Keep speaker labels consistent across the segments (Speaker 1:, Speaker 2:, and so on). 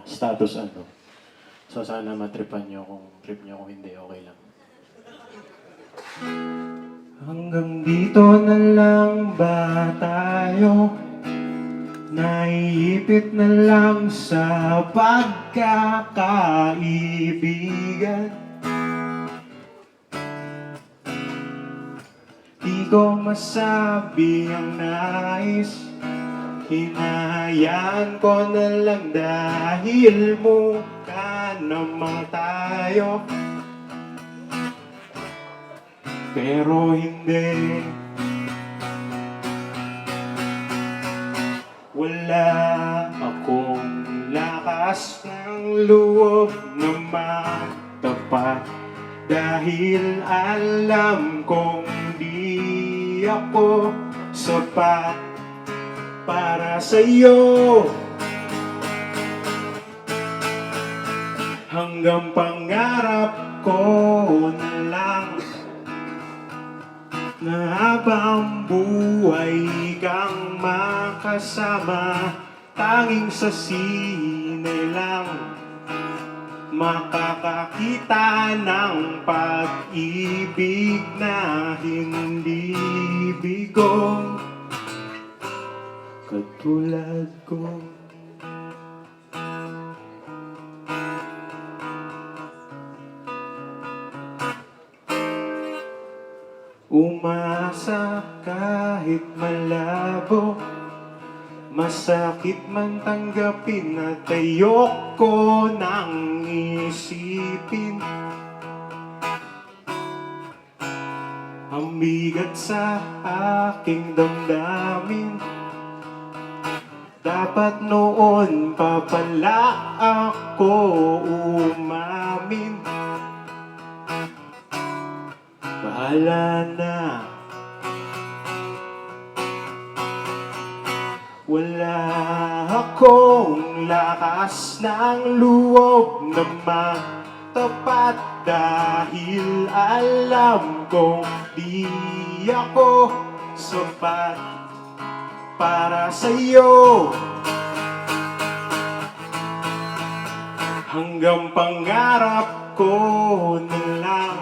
Speaker 1: status ano. So sana matripan nyo kung trip nyo, kung hindi, okay lang. Hanggang dito na lang ba tayo? Naiipit na lang sa pagkakaibigan. Di ko masabi ang nais, hinahayaan ko na lang dahil mukha namang tayo. Pero hindi, wala akong lakas ng loob na magtapat, dahil alam kong di ako sapat para sa'yo. Hanggang pangarap ko na lang na habang buhay kang makasama, tanging sa sine lang makakakita ng pag-ibig na hindi bigo, katulad ko. Umasa kahit malabo, masakit man tanggapin at ayoko nang isipin. Ang bigat sa aking damdamin, dapat noon pa pala ako umamin. Bahala na, wala akong lakas ng loob na magtapat, dahil alam kong di ako sapat para sa'yo. Hanggang pangarap ko na lang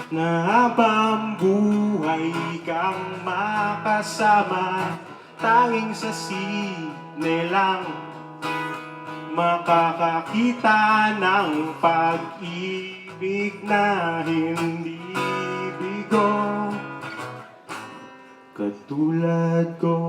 Speaker 1: na habang buhay kang makasama, tanging sa sine lang makakakita ng pag-ibig na hindi bigo, katulad ko.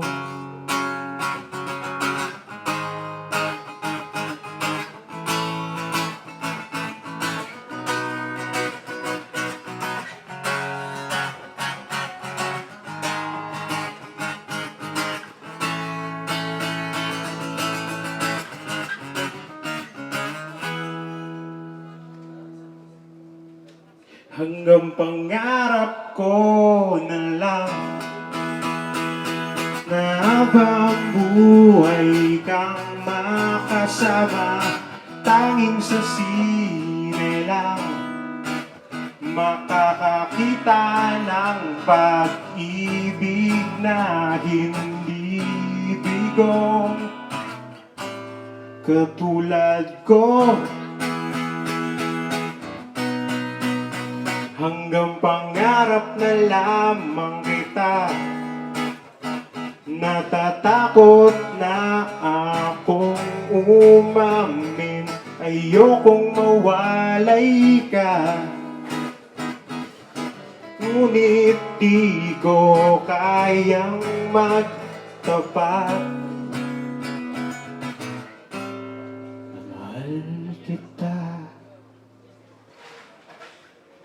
Speaker 1: Hanggang pangarap ko na lang na habang buhay kang makasama, tanging sa sine lang makakakita ng pag-ibig na hindi bigo, katulad ko. Hanggang pangarap na lamang kita, natatakot na akong umamin, ayokong mawalay ka, ngunit di ko kayang magtapat. Mahal kita,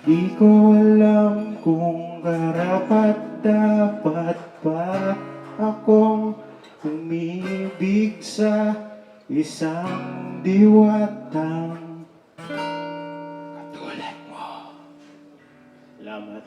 Speaker 1: di ko alam kung karapat-dapat ba akong umibig sa isang diwatang katulad mo. Salamat.